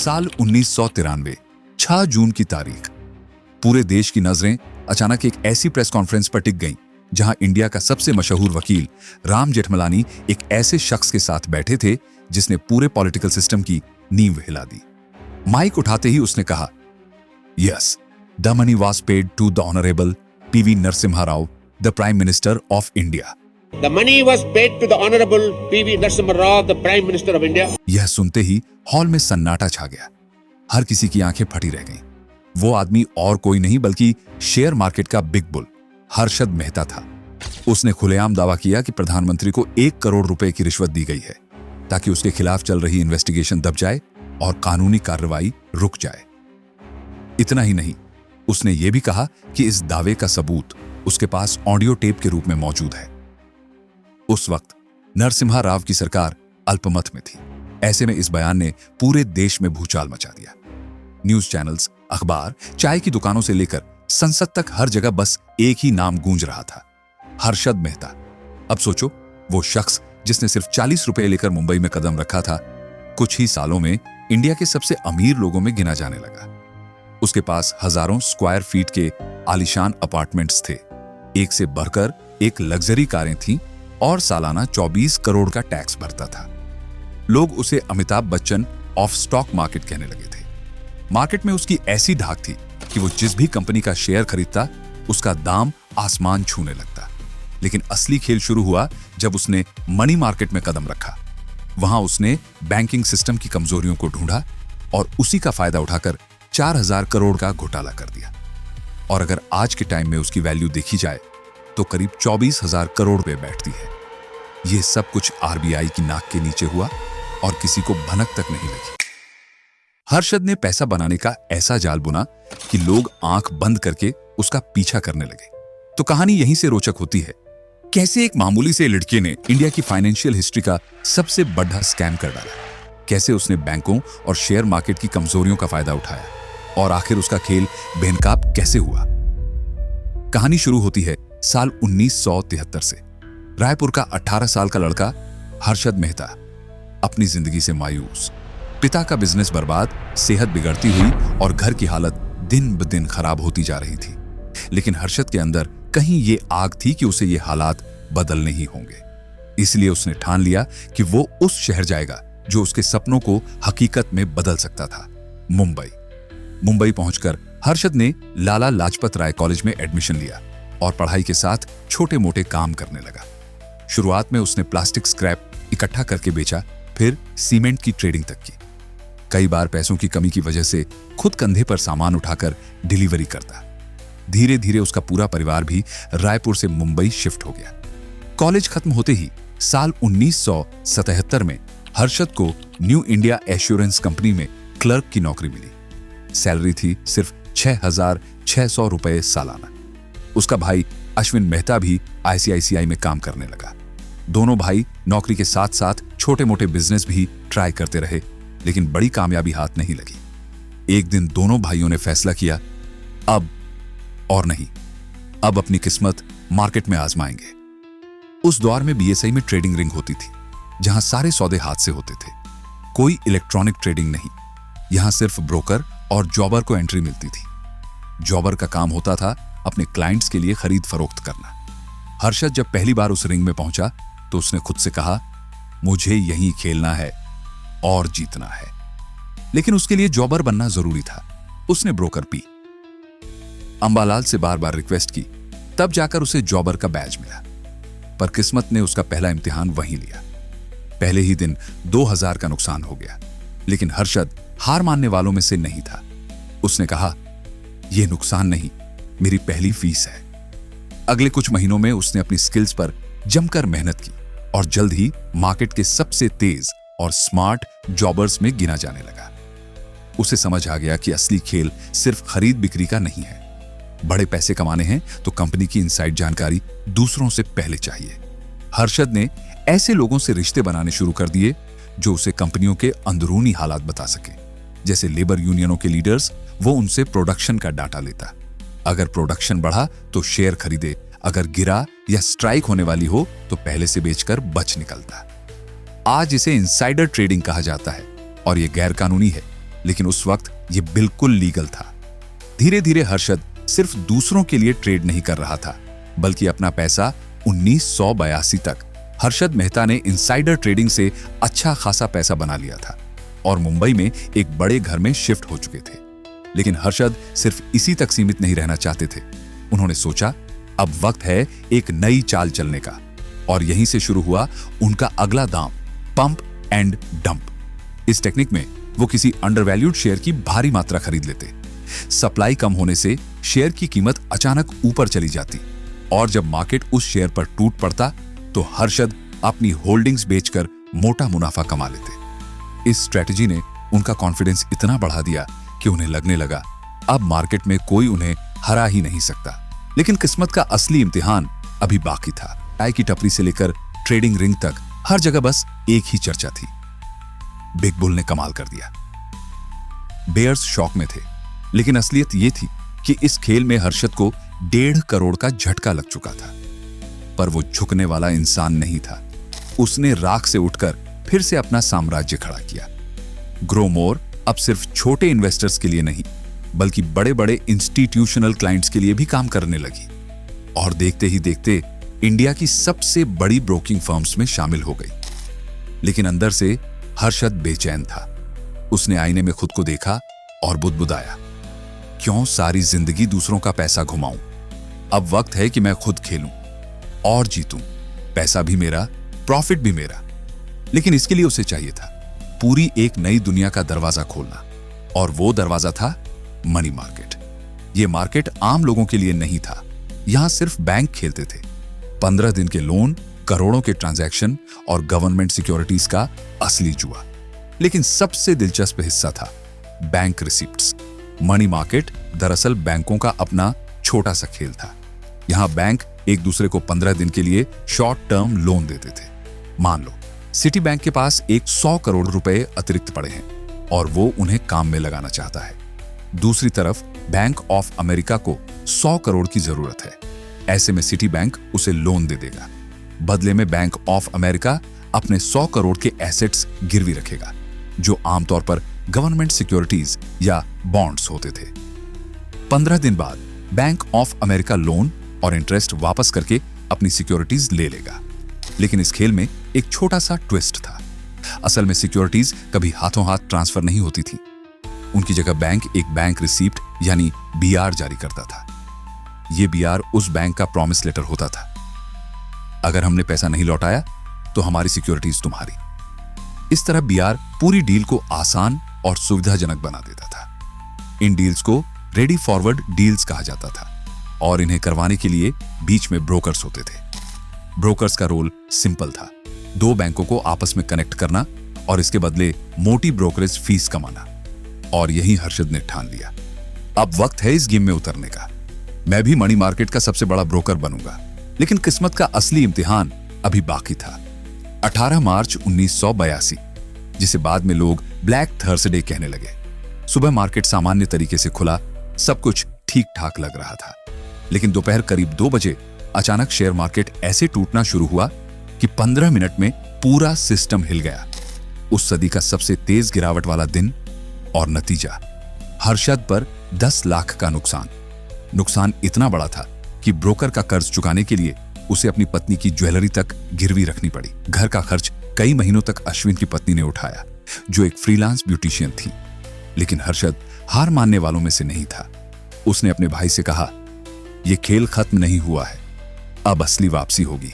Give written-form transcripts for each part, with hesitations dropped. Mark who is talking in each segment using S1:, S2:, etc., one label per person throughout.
S1: साल 1993, 6 जून की तारीख। पूरे देश की नजरें अचानक एक ऐसी प्रेस कॉन्फ्रेंस पर टिक गईं जहां इंडिया का सबसे मशहूर वकील राम जेठमलानी एक ऐसे शख्स के साथ बैठे थे जिसने पूरे पॉलिटिकल सिस्टम की नींव हिला दी। माइक उठाते ही उसने कहा, yes, the money was paid to the honourable P V Narasimha Rao, the prime minister of India.
S2: The money was paid to the Honorable P.V. Narasimha Rao, the Prime Minister of India.
S1: यह सुनते ही hall में सन्नाटा छा गया। हर किसी की आंखें फटी रह गईं। वो आदमी और कोई नहीं बल्कि शेयर मार्केट का बिग बुल हर्षद मेहता था। उसने खुलेआम दावा किया कि प्रधानमंत्री को 1 करोड़ रुपए की रिश्वत दी गई है ताकि उसके खिलाफ चल रही इन्वेस्टिगेशन दब जाए और कानूनी कार्रवाई रुक जाए। इतना ही नहीं, उसने ये भी कहा कि इस दावे का सबूत उसके पास ऑडियो टेप के रूप में मौजूद है। उस वक्त नरसिम्हा राव की सरकार अल्पमत में थी। ऐसे में इस बयान ने पूरे देश में भूचाल मचा दिया। न्यूज चैनल्स, अखबार, चाय की दुकानों से लेकर संसद तक हर जगह बस एक ही नाम गूंज रहा था, हर्षद मेहता। अब सोचो, वो शख्स जिसने सिर्फ 40 रुपए लेकर मुंबई में कदम रखा था, कुछ ही सालों में इंडिया के सबसे अमीर लोगों में गिना जाने लगा। उसके पास हजारों स्क्वायर फीट के आलीशान अपार्टमेंट्स थे, एक से बढ़कर एक लग्जरी कारें थीं और सालाना 24 करोड़ का टैक्स भरता था। लोग उसे Amitabh Bachchan of stock market कहने लगे थे। मार्केट में उसकी ऐसी धाक थी कि वो जिस भी कंपनी का शेयर खरीदता उसका दाम आसमान छूने लगता। लेकिन असली खेल शुरू हुआ जब उसने मनी मार्केट में कदम रखा। वहां उसने बैंकिंग सिस्टम की कमजोरियों को ढूंढा और उसी का फायदा उठाकर 4000 करोड़ का घोटाला कर दिया। और अगर आज के टाइम में उसकी वैल्यू देखी जाए तो करीब 24,000 करोड़ पे बैठती है। यह सब कुछ आरबीआई की नाक के नीचे हुआ और किसी को भनक तक नहीं लगी। हर्षद ने पैसा बनाने का ऐसा जाल बुना कि लोग आंख बंद करके उसका पीछा करने लगे। तो कहानी यहीं से रोचक होती है, कैसे एक मामूली से लड़के ने इंडिया की फाइनेंशियल हिस्ट्री का सबसे बड़ा स्कैम कर डाला। कैसे उसने बैंकों और शेयर मार्केट की कमजोरियों का फायदा उठाया और आखिर उसका खेल बेनकाब कैसे हुआ। कहानी शुरू होती है साल 1973 से। रायपुर का 18 साल का लड़का हर्षद मेहता अपनी जिंदगी से मायूस, पिता का बिजनेस बर्बाद, सेहत बिगड़ती हुई और घर की हालत दिन ब दिन खराब होती जा रही थी। लेकिन हर्षद के अंदर कहीं ये आग थी कि उसे ये हालात बदलने ही होंगे। इसलिए उसने ठान लिया कि वो उस शहर जाएगा जो उसके सपनों को हकीकत में बदल सकता था, मुंबई। मुंबई पहुंचकर हर्षद ने लाला लाजपत राय कॉलेज में एडमिशन लिया और पढ़ाई के साथ छोटे मोटे काम करने लगा। शुरुआत में उसने प्लास्टिक स्क्रैप इकट्ठा करके बेचा, फिर सीमेंट की ट्रेडिंग तक की। कई बार पैसों की कमी की वजह से खुद कंधे पर सामान उठाकर डिलीवरी करता। धीरे धीरे उसका पूरा परिवार भी रायपुर से मुंबई शिफ्ट हो गया। कॉलेज खत्म होते ही साल 1977 में हर्षद को न्यू इंडिया एश्योरेंस कंपनी में क्लर्क की नौकरी मिली। सैलरी थी सिर्फ 6,600 रुपए सालाना। उसका भाई अश्विन मेहता भी आईसीआईसीआई में काम करने लगा। दोनों भाई नौकरी के साथ साथ छोटे मोटे बिजनेस भी ट्राई करते रहे, लेकिन बड़ी कामयाबी हाथ नहीं लगी। एक दिन दोनों भाइयों ने फैसला किया, अब और नहीं, अब अपनी किस्मत मार्केट में आजमाएंगे। उस दौर में बीएसई में ट्रेडिंग रिंग होती थी, जहां सारे सौदे हाथ से होते थे। कोई इलेक्ट्रॉनिक ट्रेडिंग नहीं, यहां सिर्फ ब्रोकर और जॉबर को एंट्री मिलती थी। जॉबर का काम होता था अपने क्लाइंट्स के लिए खरीद फरोख्त करना। हर्षद जब पहली बार उस रिंग में पहुंचा तो उसने खुद से कहा, मुझे यहीं खेलना है और जीतना है। लेकिन उसके लिए जॉबर बनना जरूरी था। उसने ब्रोकर पी अंबालाल से बार बार रिक्वेस्ट की, तब जाकर उसे जॉबर का बैज मिला। पर किस्मत ने उसका पहला इम्तिहान वहीं लिया। पहले ही दिन 2000 का नुकसान हो गया। लेकिन हर्षद हार मानने वालों में से नहीं था। उसने कहा, यह नुकसान नहीं, मेरी पहली फीस है। अगले कुछ महीनों में उसने अपनी स्किल्स पर जमकर मेहनत की और जल्द ही मार्केट के सबसे तेज और स्मार्ट जॉबर्स में गिना जाने लगा। उसे समझ आ गया कि असली खेल सिर्फ खरीद बिक्री का नहीं है। बड़े पैसे कमाने हैं तो कंपनी की इनसाइड जानकारी दूसरों से पहले चाहिए। हर्षद ने ऐसे लोगों से रिश्ते बनाने शुरू कर दिए जो उसे कंपनियों के अंदरूनी हालात बता सके। जैसे लेबर यूनियनों के लीडर्स, वो उनसे प्रोडक्शन का डाटा लेता। अगर प्रोडक्शन बढ़ा तो शेयर खरीदे, अगर गिरा या स्ट्राइक होने वाली हो तो पहले से बेचकर बच निकलता। आज इसे इनसाइडर ट्रेडिंग कहा जाता है और यह गैर कानूनी है, लेकिन उस वक्त ये बिल्कुल लीगल था। धीरे धीरे हर्षद सिर्फ दूसरों के लिए ट्रेड नहीं कर रहा था, बल्कि अपना पैसा 1982 तक हर्षद मेहता ने इनसाइडर ट्रेडिंग से अच्छा खासा पैसा बना लिया था और मुंबई में एक बड़े घर में शिफ्ट हो चुके थे। लेकिन हर्षद सिर्फ इसी तक सीमित नहीं रहना चाहते थे। उन्होंने सोचा अब वक्त है एक नई चाल चलने का, और यहीं से शुरू हुआ उनका अगला दांव, पंप एंड डंप। इस टेक्निक में वो किसी अंडरवैल्यूड शेयर की भारी मात्रा खरीद लेते। सप्लाई कम होने से शेयर की कीमत अचानक ऊपर चली जाती, और जब मार्केट उस शेयर पर टूट पड़ता तो हर्षद अपनी होल्डिंग्स बेचकर मोटा मुनाफा कमा लेते। इस स्ट्रेटजी ने उनका कॉन्फिडेंस इतना बढ़ा दिया कि उन्हें लगने लगा अब मार्केट में कोई उन्हें हरा ही नहीं सकता। लेकिन किस्मत का असली इम्तिहान अभी बाकी था। चाय की टपरी से लेकर ट्रेडिंग रिंग तक हर जगह बस एक ही चर्चा थी, बिग बुल ने कमाल कर दिया। बेयर्स शॉक में थे, लेकिन असलियत यह थी कि इस खेल में हर्षद को 1.5 करोड़ का झटका लग चुका था। पर वो झुकने वाला इंसान नहीं था। उसने राख से उठकर फिर से अपना साम्राज्य खड़ा किया। ग्रो मोर अब सिर्फ छोटे इन्वेस्टर्स के लिए नहीं, बल्कि बड़े बड़े इंस्टीट्यूशनल क्लाइंट्स के लिए भी काम करने लगी, और देखते ही देखते इंडिया की सबसे बड़ी ब्रोकिंग फर्म्स में शामिल हो गई। लेकिन अंदर से हर्षद बेचैन था। उसने आईने में खुद को देखा और बुदबुदाया, क्यों सारी जिंदगी दूसरों का पैसा घुमाऊं? अब वक्त है कि मैं खुद खेलूं और जीतूं। पैसा भी मेरा, प्रॉफिट भी मेरा। लेकिन इसके लिए उसे चाहिए था पूरी एक नई दुनिया का दरवाजा खोलना, और वो दरवाजा था मनी मार्केट। ये मार्केट आम लोगों के लिए नहीं था। यहां सिर्फ बैंक खेलते थे। 15 दिन के लोन, करोड़ों के ट्रांजैक्शन और गवर्नमेंट सिक्योरिटीज का असली जुआ। लेकिन सबसे दिलचस्प हिस्सा था बैंक रिसिप्ट्स। मनी मार्केट दरअसल बैंकों का अपना छोटा सा खेल था। यहां बैंक एक दूसरे को 15 दिन के लिए शॉर्ट टर्म लोन देते थे। मान लो सिटी बैंक के पास एक 100 करोड़ रुपए अतिरिक्त पड़े हैं और वो उन्हें काम में लगाना चाहता है। दूसरी तरफ बैंक ऑफ अमेरिका को 100 करोड़ की जरूरत है। ऐसे में सिटी बैंक उसे लोन दे देगा। बदले में बैंक ऑफ अमेरिका अपने 100 करोड़ के एसेट्स गिरवी रखेगा, जो आमतौर पर गवर्नमेंट सिक्योरिटीज या बॉन्ड्स होते थे। 15 दिन बाद बैंक ऑफ अमेरिका लोन और इंटरेस्ट वापस करके अपनी सिक्योरिटीज ले लेगा। लेकिन इस खेल में एक छोटा सा ट्विस्ट था। असल में सिक्योरिटीज कभी हाथों हाथ ट्रांसफर नहीं होती थी। उनकी जगह बैंक एक बैंक रिसीप्ट यानी बीआर जारी करता था। यह बीआर उस बैंक का प्रॉमिस लेटर होता था। अगर हमने पैसा नहीं लौटाया तो हमारी सिक्योरिटीज तुम्हारी। इस तरह बीआर पूरी डील को आसान और सुविधाजनक बना देता था। इन डील्स को रेडी फॉरवर्ड डील्स कहा जाता था, और इन्हें करवाने के लिए बीच में ब्रोकर्स होते थे। ब्रोकर्स का रोल सिंपल था, 2 बैंकों को आपस में कनेक्ट करना और इसके बदले मोटी ब्रोकरेज फीस कमाना। और यही हर्षद ने ठान लिया, अब वक्त है इस गेम में उतरने का। मैं भी मनी मार्केट का सबसे बड़ा ब्रोकर बनूंगा। लेकिन किस्मत का असली इम्तिहान अभी बाकी था। 18 मार्च 1982, जिसे बाद में लोग ब्लैक थर्सडे कहने लगे। सुबह मार्केट सामान्य तरीके से खुला, सब कुछ ठीक ठाक लग रहा था। लेकिन दोपहर करीब 2 बजे अचानक शेयर मार्केट ऐसे टूटना शुरू हुआ कि 15 मिनट में पूरा सिस्टम हिल गया। उस सदी का सबसे तेज गिरावट वाला दिन, और नतीजा हर्षद पर 10 लाख का नुकसान। नुकसान इतना बड़ा था कि ब्रोकर का कर्ज चुकाने के लिए उसे अपनी पत्नी की ज्वेलरी तक गिरवी रखनी पड़ी। घर का खर्च कई महीनों तक अश्विन की पत्नी ने उठाया, जो एक फ्रीलांस ब्यूटिशियन थी। लेकिन हर्षद हार मानने वालों में से नहीं था। उसने अपने भाई से कहा, यह खेल खत्म नहीं हुआ है, अब असली वापसी होगी।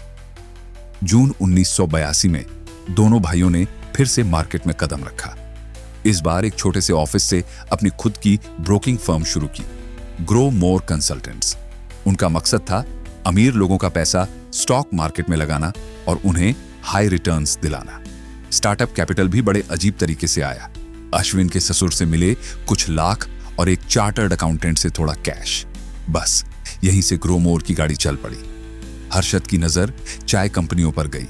S1: जून 1982 में दोनों भाइयों ने फिर से मार्केट में कदम रखा। इस बार एक छोटे से ऑफिस से अपनी खुद की ब्रोकिंग फर्म शुरू की, ग्रो मोर कंसल्टेंट्स। उनका मकसद था अमीर लोगों का पैसा स्टॉक मार्केट में लगाना और उन्हें हाई रिटर्न्स दिलाना। स्टार्टअप कैपिटल भी बड़े अजीब तरीके से आया। अश्विन के ससुर से मिले कुछ लाख और एक चार्टर्ड अकाउंटेंट से थोड़ा कैश। बस यहीं से ग्रो मोर की गाड़ी चल पड़ी। हर्षद की नजर चाय कंपनियों पर गई।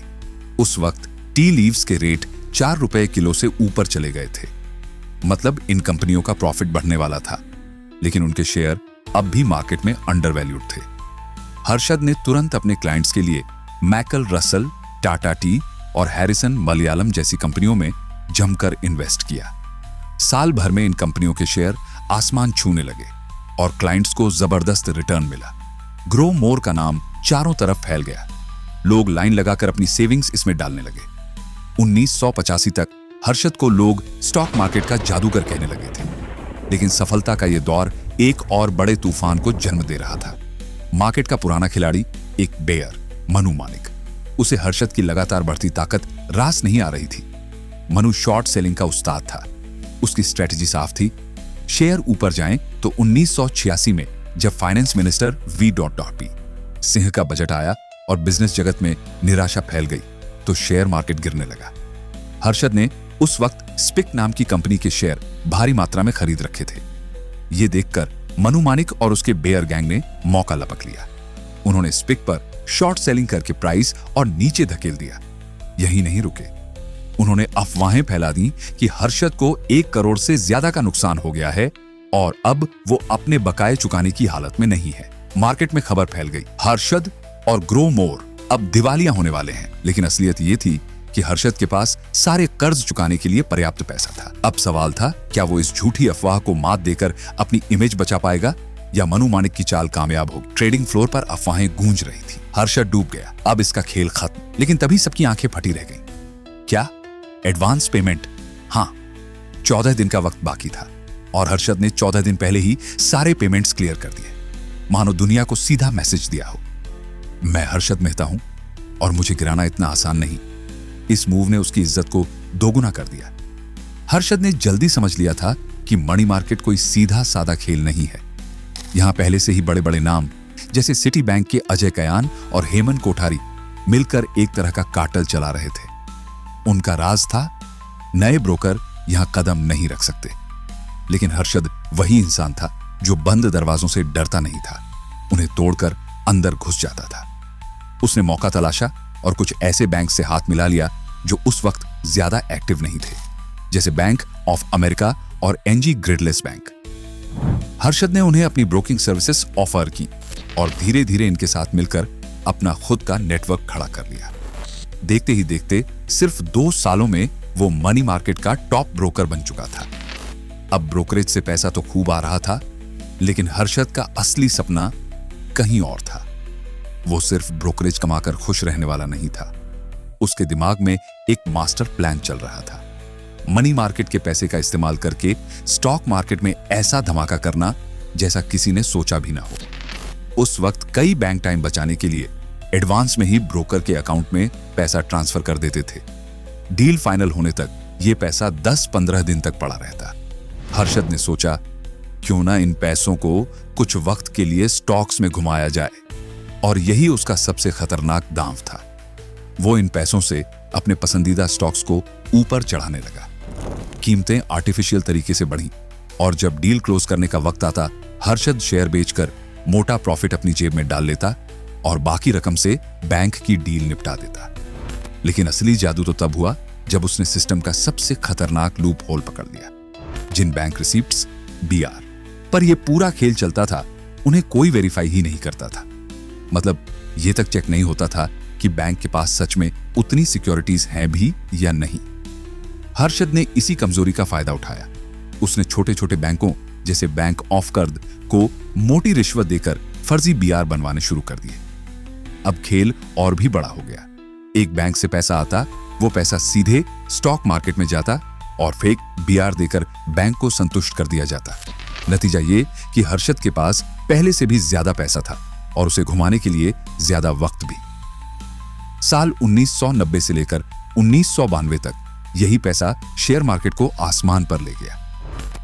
S1: उस वक्त टी लीव्स के रेट 4 रुपए किलो से ऊपर चले गए थे। मतलब इन कंपनियों का प्रॉफिट बढ़ने वाला था, लेकिन उनके शेयर अब भी मार्केट में अंडरवैल्यूड थे। हर्षद ने तुरंत अपने क्लाइंट्स के लिए मैकल रसल, टाटा टी और हैरिसन मलयालम जैसी कंपनियों में जमकर इन्वेस्ट किया। साल भर में इन कंपनियों के शेयर आसमान छूने लगे और क्लाइंट्स को जबरदस्त रिटर्न मिला। ग्रो मोर का नाम चारों तरफ फैल गया। लोग लाइन लगाकर अपनी सेविंग्स इसमें डालने लगे। 1985 तक हर्षद को लोग स्टॉक मार्केट का जादूगर कहने लगे थे, लेकिन सफलता का यह दौर एक और बड़े तूफान को जन्म दे रहा था। मार्केट का पुराना खिलाड़ी, एक बेयर, मनु मानिक, उसे हर्षद की लगातार बढ़ती ताकत रास नहीं आ रही थी। मनु शॉर्ट सेलिंग का उस्ताद था। उसकी स्ट्रेटजी साफ थी, शेयर ऊपर जाएं तो 1986 में जब फाइनेंस मिनिस्टर V.P. सिंह का बजट आया और बिजनेस जगत में निराशा फैल गई तो शेयर मार्केट गिरने लगा। हर्षद ने उस वक्त स्पिक नाम की कंपनी के शेयर भारी मात्रा में खरीद रखे थे। ये देखकर मनु मानिक और उसके बेयर गैंग ने मौका लपक लिया। उन्होंने स्पिक पर शॉर्ट सेलिंग करके प्राइस और नीचे धकेल दिया। यही नहीं रुके, उन्होंने अफवाहें फैला दी कि हर्षद को 1 करोड़ से ज्यादा का नुकसान हो गया है और अब वो अपने बकाये चुकाने की हालत में नहीं है। मार्केट में खबर फैल गई, हर्षद और ग्रो मोर अब दिवालिया होने वाले हैं। लेकिन असलियत ये थी कि हर्षद के पास सारे कर्ज चुकाने के लिए पर्याप्त पैसा था। अब सवाल था, क्या वो इस झूठी अफवाह को मात देकर अपनी इमेज बचा पाएगा या मनु मानिक की चाल कामयाब होगी? ट्रेडिंग फ्लोर पर अफवाहें गूंज रही थी, हर्षद डूब गया, अब इसका खेल खत्म। लेकिन तभी सबकी आंखें फटी रह गईं। क्या? Advance payment? हाँ, 14 दिन का वक्त बाकी था और हर्षद ने 14 दिन पहले ही सारे पेमेंट्स क्लियर कर दिए, मानो दुनिया को सीधा मैसेज दिया हो, मैं हर्षद मेहता हूं और मुझे गिराना इतना आसान नहीं। इस मूव ने उसकी इज्जत को दोगुना कर दिया। हर्षद ने जल्दी समझ लिया था कि मनी मार्केट कोई सीधा सादा खेल नहीं है। यहां पहले से ही बड़े बड़े नाम जैसे सिटी बैंक के अजय कयान और हेमंत कोठारी मिलकर एक तरह का कार्टेल चला रहे थे। उनका राज था, नए ब्रोकर यहां कदम नहीं रख सकते। लेकिन हर्षद वही इंसान था जो बंद दरवाजों से डरता नहीं था, उन्हें तोड़कर अंदर घुस जाता था। उसने मौका तलाशा और कुछ ऐसे बैंक से हाथ मिला लिया जो उस वक्त ज्यादा एक्टिव नहीं थे, जैसे बैंक ऑफ अमेरिका और एनजी ग्रिडलेस बैंक। हर्षद ने उन्हें अपनी ब्रोकिंग सर्विसेज ऑफर की और धीरे धीरे इनके साथ मिलकर अपना खुद का नेटवर्क खड़ा कर लिया। देखते ही देखते सिर्फ 2 सालों में वो मनी मार्केट का टॉप ब्रोकर बन चुका था। अब ब्रोकरेज से पैसा तो खूब आ रहा था, लेकिन हर्षद का असली सपना कहीं और था। वो सिर्फ ब्रोकरेज कमाकर खुश रहने वाला नहीं था, उसके दिमाग में एक मास्टर प्लान चल रहा था। मनी मार्केट के पैसे का इस्तेमाल करके स्टॉक मार्केट में ऐसा धमाका करना जैसा किसी ने सोचा भी ना हो। उस वक्त कई बैंक टाइम बचाने के लिए एडवांस में ही ब्रोकर के अकाउंट में पैसा ट्रांसफर कर देते थे। डील फाइनल होने तक यह पैसा 10-15 दिन तक पड़ा रहता। हर्षद ने सोचा, क्यों ना इन पैसों को कुछ वक्त के लिए स्टॉक्स में घुमाया जाए, और यही उसका सबसे खतरनाक दांव था। वो इन पैसों से अपने पसंदीदा स्टॉक्स को ऊपर चढ़ाने लगा। कीमतें आर्टिफिशियल तरीके से बढ़ी और जब डील क्लोज करने का वक्त आता, हर्षद शेयर बेचकर मोटा प्रॉफिट अपनी जेब में डाल लेता और बाकी रकम से बैंक की डील निपटा देता। लेकिन असली जादू तो तब हुआ जब उसने सिस्टम का सबसे खतरनाक लूप होल पकड़ लिया, जिन बैंक रिसीप्ट्स, BR पर यह पूरा खेल चलता था, उन्हें कोई वेरीफाई ही नहीं करता था। मतलब यह तक चेक नहीं होता था कि बैंक के पास सच में उतनी सिक्योरिटीज हैं भी या नहीं। हर्षद ने इसी कमजोरी का फायदा उठाया। उसने छोटे छोटे बैंकों जैसे बैंक ऑफ कर्द को मोटी रिश्वत देकर फर्जी BR बनवाने शुरू कर दिए। अब खेल और भी बड़ा हो गया। एक बैंक से पैसा आता, वो पैसा सीधे स्टॉक मार्केट में जाता और फेक BR देकर बैंक को संतुष्ट कर दिया जाता। नतीजा ये कि हर्षद के पास पहले से भी ज्यादा पैसा था और उसे घुमाने के लिए ज्यादा वक्त भी। साल 1990 से लेकर 1992 तक यही पैसा शेयर मार्केट को आसमान पर ले गया।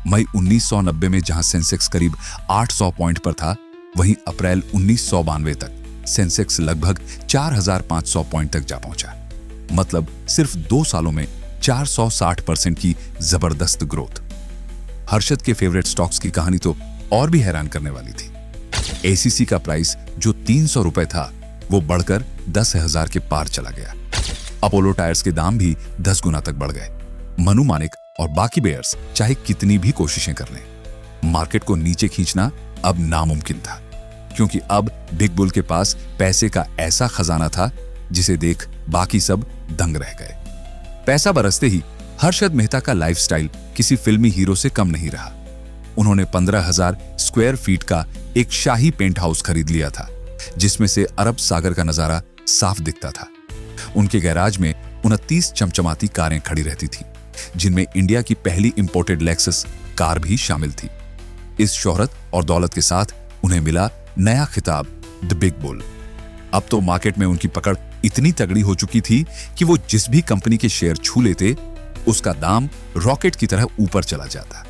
S1: मई 1990 में जहां सेंसेक्स करीब 800 पॉइंट पर था, वहीं अप्रैल 1992 तक सेंसेक्स लगभग 4500 पॉइंट तक जा पहुंचा। मतलब सिर्फ 2 सालों में 460% की जबरदस्त ग्रोथ। हर्षद के फेवरेट स्टॉक्स की कहानी तो और भी हैरान करने वाली थी। ACC का प्राइस जो 300 रुपए था, वो बढ़कर 10,000 के पार चला गया। अपोलो टायर्स के दाम भी 10 गुना तक बढ़ गए। मनु मानिक और बाकी बेयर्स चाहे कितनी भी कोशिशें कर लें, मार्केट को नीचे खींचना अब नामुमकिन था, क्योंकि अब बिग बुल के पास पैसे का ऐसा खजाना था जिसे देख बाकी सब दंग रह गए। पैसा बरसते ही हर्षद मेहता का लाइफस्टाइल किसी फिल्मी हीरो से कम नहीं रहा। उन्होंने 15,000 स्क्वायर फीट का एक शाही पेंट हाउस खरीद लिया था, जिसमें से अरब सागर का नजारा साफ दिखता था। उनके गैराज में 29 चमचमाती कारें खड़ी रहती थी, जिनमें इंडिया की पहली इंपोर्टेड लेक्सस कार भी शामिल थी। इस शोहरत और दौलत के साथ उन्हें मिला नया खिताब, द बिग बुल। अब तो मार्केट में उनकी पकड़ इतनी तगड़ी हो चुकी थी कि वो जिस भी कंपनी के शेयर छू लेते, उसका दाम रॉकेट की तरह ऊपर चला जाता।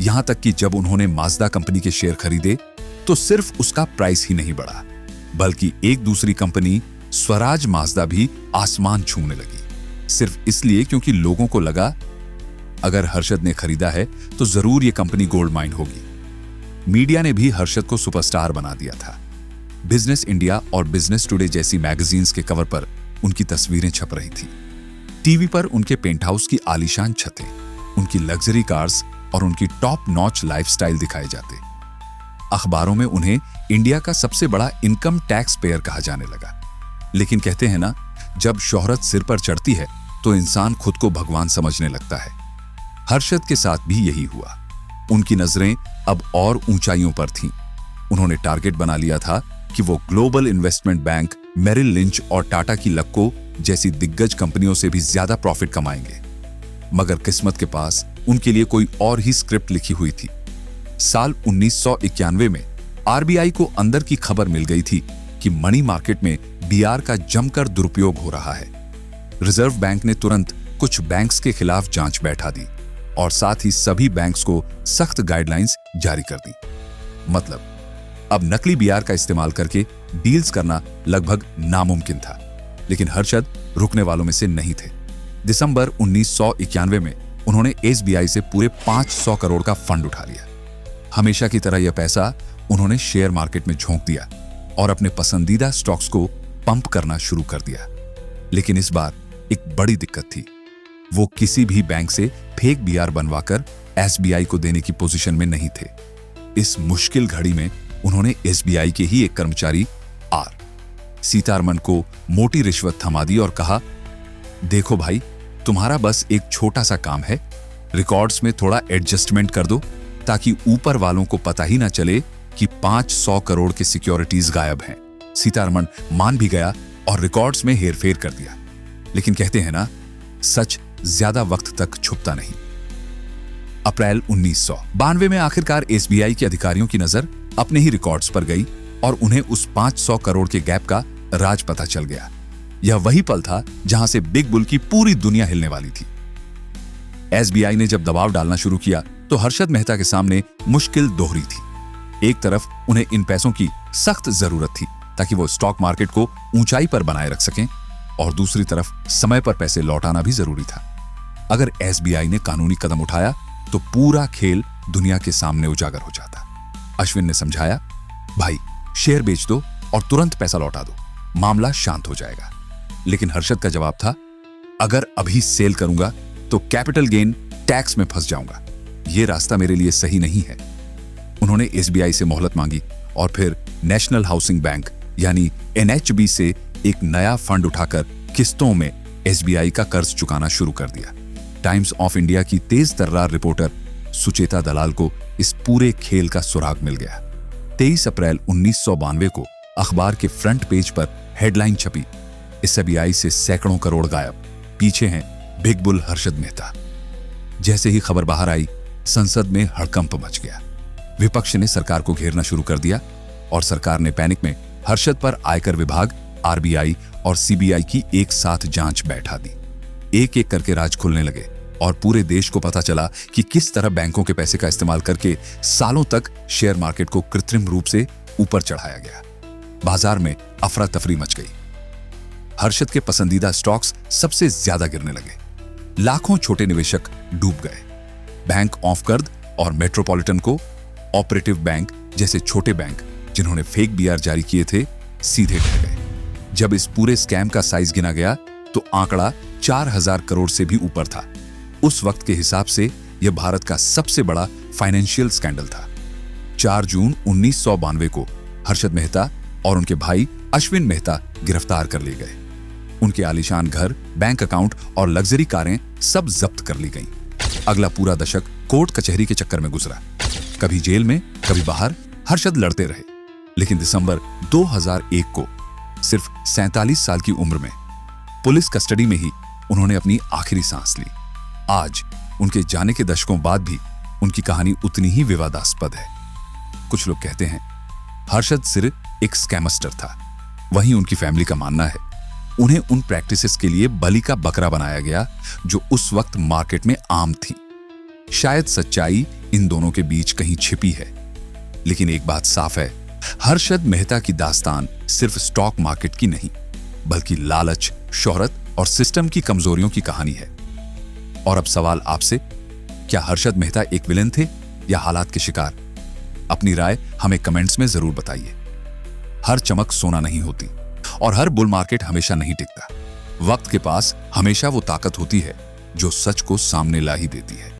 S1: यहां तक कि जब उन्होंने माजदा कंपनी के शेयर खरीदे तो सिर्फ उसका प्राइस ही नहीं बढ़ा, बल्कि एक दूसरी कंपनी स्वराज माजदा भी आसमान छूने लगी, सिर्फ इसलिए क्योंकि लोगों को लगा अगर हर्षद ने खरीदा है तो जरूर यह कंपनी गोल्ड माइन होगी। मीडिया ने भी हर्षद को सुपरस्टार बना दिया था। बिजनेस इंडिया और बिजनेस टुडे जैसी मैगजीन्स के कवर पर उनकी तस्वीरें छप रही थी। टीवी पर उनके पेंट हाउस की आलीशान छतें, उनकी लग्जरी कार्स और उनकी टॉप नॉच लाइफस्टाइल दिखाए जाते। अखबारों में उन्हें इंडिया का सबसे बड़ा इनकम टैक्स पेयर कहा जाने लगा। लेकिन कहते हैं ना, जब शोहरत सिर पर चढ़ती है तो इंसान खुद को भगवान समझने लगता है। हर्षद के साथ भी यही हुआ। उनकी नजरें अब और ऊंचाइयों पर थीं। उन्होंने टारगेट बना लिया था कि वो global investment bank, Merrill Lynch और टाटा की लक्को जैसी दिग्गज कंपनियों से भी ज्यादा प्रॉफिट कमाएंगे। मगर किस्मत के पास उनके लिए कोई और ही स्क्रिप्ट लिखी हुई थी। साल 1991 में आरबीआई को अंदर की खबर मिल गई थी कि मनी मार्केट में बीआर का जमकर दुरुपयोग हो रहा है। रिजर्व बैंक ने तुरंत कुछ बैंक्स के खिलाफ जांच बैठा दी और साथ ही सभी बैंक्स को सख्त गाइडलाइंस जारी कर दी। मतलब अब नकली बीआर का इस्तेमाल करके डील्स करना लगभग नामुमकिन था। लेकिन हर्षद रुकने वालों में से नहीं थे। दिसंबर 1991 में उन्होंने एसबीआई से पूरे 500 करोड़ का फंड उठा लिया। हमेशा की तरह यह पैसा उन्होंने शेयर मार्केट में झोंक दिया और अपने पसंदीदा स्टॉक्स को पंप करना शुरू कर दिया। लेकिन इस बार एक बड़ी दिक्कत थी। वो किसी भी बैंक से फेक बीआर बनवाकर एसबीआई को देने की पोजीशन में नहीं थे। इस मुश्किल घड़ी में उन्होंने एसबीआई के ही एक कर्मचारी आर सीतारमन को मोटी रिश्वत थमा दी और कहा, देखो भाई, तुम्हारा बस एक छोटा सा काम है, रिकॉर्ड्स में थोड़ा एडजस्टमेंट कर दो ताकि ऊपर वालों को पता ही ना चले कि 500 करोड़ के सिक्योरिटीज गायब हैं। सीतारमन मान भी गया और रिकॉर्ड्स में हेरफेर कर दिया। लेकिन कहते हैं ना, सच ज्यादा वक्त तक छुपता नहीं। अप्रैल 1992 में आखिरकार एसबीआई के अधिकारियों की नजर अपने ही रिकॉर्ड्स पर गई और उन्हें उस 500 करोड़ के गैप का राज पता चल गया। यह वही पल था जहां से बिग बुल की पूरी दुनिया हिलने वाली थी। एसबीआई ने जब दबाव डालना शुरू किया तो हर्षद मेहता के सामने मुश्किल दोहरी थी। एक तरफ उन्हें इन पैसों की सख्त जरूरत थी ताकि वो स्टॉक मार्केट को ऊंचाई पर बनाए रख सकें, और दूसरी तरफ समय पर पैसे लौटाना भी जरूरी था। अगर एसबीआई ने कानूनी कदम उठाया तो पूरा खेल दुनिया के सामने उजागर हो जाता। अश्विन ने समझाया, भाई शेयर बेच दो और तुरंत पैसा लौटा दो, मामला शांत हो जाएगा। लेकिन हर्षद का जवाब था, अगर अभी सेल करूंगा तो कैपिटल गेन टैक्स में फंस जाऊंगा, यह रास्ता मेरे लिए सही नहीं है। उन्होंने एसबीआई से मोहलत मांगी और फिर नेशनल हाउसिंग बैंक यानी एनएचबी से एक नया फंड उठाकर किस्तों में एसबीआई का कर्ज चुकाना शुरू कर दिया। टाइम्स ऑफ इंडिया की तेज तर्रार रिपोर्टर सुचेता दलाल को इस पूरे खेल का सुराग मिल गया। 23 अप्रैल 1992 को अखबार के फ्रंट पेज पर हेडलाइन छपी, एसबीआई से सैकड़ों करोड़ गायब, पीछे हैं बिग बुल हर्षद मेहता। जैसे ही खबर बाहर आई, संसद में हड़कंप मच गया। विपक्ष ने सरकार को घेरना शुरू कर दिया और सरकार ने पैनिक में हर्षद पर आयकर विभाग, आरबीआई और सीबीआई की एक साथ जांच बैठा दी। एक एक करके राज खुलने लगे और पूरे देश को पता चला कि किस तरह बैंकों के पैसे का इस्तेमाल करके सालों तक शेयर मार्केट को कृत्रिम रूप से ऊपर चढ़ाया गया। बाजार में अफरा तफरी मच गई। हर्षद के पसंदीदा स्टॉक्स सबसे ज्यादा गिरने लगे। लाखों छोटे निवेशक डूब गए। बैंक ऑफ कर्द और मेट्रोपॉलिटन को ऑपरेटिव बैंक जैसे छोटे बैंक जिन्होंने फेक बीआर जारी किए थे, सीधे ढह गए। जब इस पूरे स्कैम का साइज गिना गया तो आंकड़ा 4000 करोड़ से भी ऊपर था। उस वक्त के हिसाब से यह भारत का सबसे बड़ा फाइनेंशियल स्कैंडल था। 4 जून 1992 को हर्षद मेहता और उनके भाई अश्विन मेहता गिरफ्तार कर लिए गए। उनके आलीशान घर, बैंक अकाउंट और लग्जरी कारें सब जब्त कर ली गईं। अगला पूरा दशक कोर्ट कचहरी के चक्कर में गुजरा। कभी जेल में, कभी बाहर, हर्षद लड़ते रहे। लेकिन दिसंबर 2001 को सिर्फ 47 साल की उम्र में पुलिस कस्टडी में ही उन्होंने अपनी आखिरी सांस ली। आज उनके जाने के दशकों बाद भी उनकी कहानी उतनी ही विवादास्पद है। कुछ लोग कहते हैं हर्षद सिर्फ एक स्कैमस्टर था, वहीं उनकी फैमिली का मानना है उन्हें उन प्रैक्टिसेस के लिए बलि का बकरा बनाया गया जो उस वक्त मार्केट में आम थी। शायद सच्चाई इन दोनों के बीच कहीं छिपी है, लेकिन एक बात साफ है, हर्षद मेहता की दास्तान सिर्फ स्टॉक मार्केट की नहीं, बल्कि लालच, शोहरत और सिस्टम की कमजोरियों की कहानी है। और अब सवाल आपसे, क्या हर्षद मेहता एक विलेन थे या हालात के शिकार? अपनी राय हमें कमेंट्स में जरूर बताइए। हर चमक सोना नहीं होती और हर बुल मार्केट हमेशा नहीं टिकता। वक्त के पास हमेशा वो ताकत होती है जो सच को सामने ला ही देती है।